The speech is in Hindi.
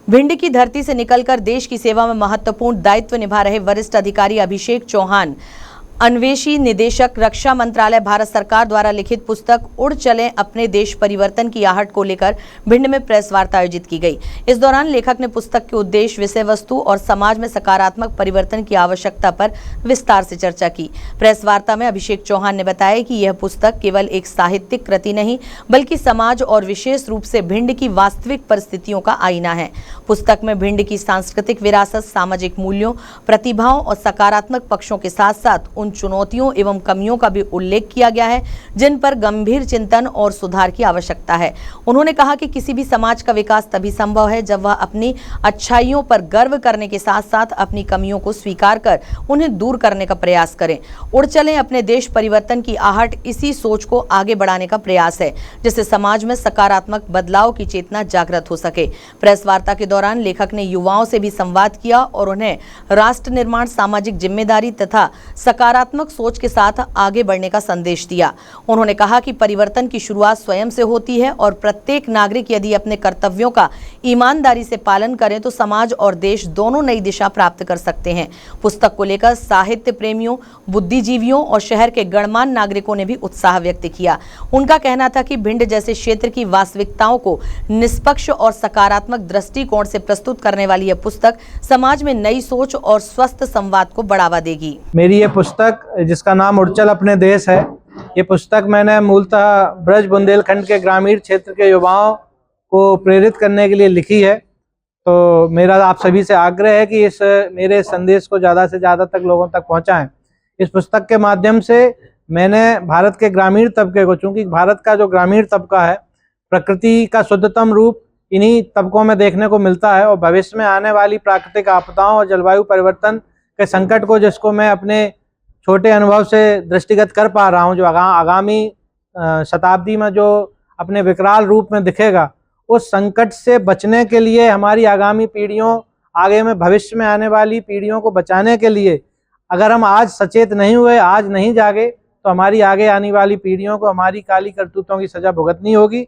भिंड की धरती से निकलकर देश की सेवा में महत्वपूर्ण दायित्व निभा रहे वरिष्ठ अधिकारी अभिषेक चौहान, अन्वेषी निदेशक, रक्षा मंत्रालय, भारत सरकार द्वारा लिखित पुस्तक उड़ चलें अपने देश परिवर्तन की आहट को लेकर भिंड में प्रेस वार्ता आयोजित की गई। इस दौरान लेखक ने पुस्तक के उद्देश्य, विषय वस्तु और समाज में सकारात्मक परिवर्तन की आवश्यकता पर विस्तार से चर्चा की। प्रेस वार्ता में अभिषेक चौहान ने बताया कि यह पुस्तक केवल एक साहित्यिक कृति नहीं बल्कि समाज और विशेष रूप से भिंड की वास्तविक परिस्थितियों का आईना है। पुस्तक में भिंड की सांस्कृतिक विरासत, सामाजिक मूल्यों, प्रतिभाओं और सकारात्मक पक्षों के साथ साथ उन चुनौतियों एवं कमियों का भी उल्लेख किया गया है जिन पर गंभीर चिंतन और सुधार की आवश्यकता है। उन्होंने कहा कि किसी भी समाज का विकास तभी संभव है जब वह अपनी अच्छाइयों पर गर्व करने के साथ साथ अपनी कमियों को स्वीकार कर उन्हें दूर करने का प्रयास करें। उड़ चलें अपने देश परिवर्तन की आहट इसी सोच को आगे बढ़ाने का प्रयास है जिससे समाज में सकारात्मक बदलाव की चेतना जागृत हो सके। प्रेस वार्ता के दौरान लेखक ने युवाओं से भी संवाद किया और उन्हें राष्ट्र निर्माण, सामाजिक जिम्मेदारी तथा सकारात्मक सोच के साथ आगे बढ़ने का संदेश दिया। उन्होंने कहा कि परिवर्तन की शुरुआत स्वयं से होती है और प्रत्येक नागरिक यदि अपने कर्तव्यों का ईमानदारी से पालन करें तो समाज और देश दोनों नई दिशा प्राप्त कर सकते हैं। पुस्तक को लेकर साहित्य प्रेमियों, बुद्धिजीवियों और शहर के गणमान्य नागरिकों ने भी उत्साह व्यक्त किया। उनका कहना था कि भिंड जैसे क्षेत्र की वास्तविकताओं को निष्पक्ष और सकारात्मक दृष्टिकोण से प्रस्तुत करने वाली यह पुस्तक समाज में नई सोच और स्वस्थ संवाद को बढ़ावा देगी। मेरी ये पुस्तक जिसका नाम उड़ चल अपने देश है, ये पुस्तक मैंने मूलतः ब्रज बुंदेलखंड के ग्रामीण क्षेत्र के युवाओं को प्रेरित करने के लिए लिखी है। तो मेरा आप सभी से आग्रह है कि इस मेरे संदेश को ज़्यादा से ज़्यादा तक लोगों तक पहुंचाएं। इस पुस्तक के माध्यम से मैंने भारत के ग्रामीण तबके को, चूँकि भारत का जो ग्रामीण तबका है प्रकृति का शुद्धतम रूप इन्हीं तबकों में देखने को मिलता है और भविष्य में आने वाली प्राकृतिक आपदाओं और जलवायु परिवर्तन के संकट को, जिसको मैं अपने छोटे अनुभव से दृष्टिगत कर पा रहा हूं, जो आगामी शताब्दी में जो अपने विकराल रूप में दिखेगा, उस संकट से बचने के लिए हमारी आगामी पीढ़ियों, आगे में भविष्य में आने वाली पीढ़ियों को बचाने के लिए अगर हम आज सचेत नहीं हुए, आज नहीं जागे, तो हमारी आगे आने वाली पीढ़ियों को हमारी काली करतूतों की सजा भुगतनी होगी।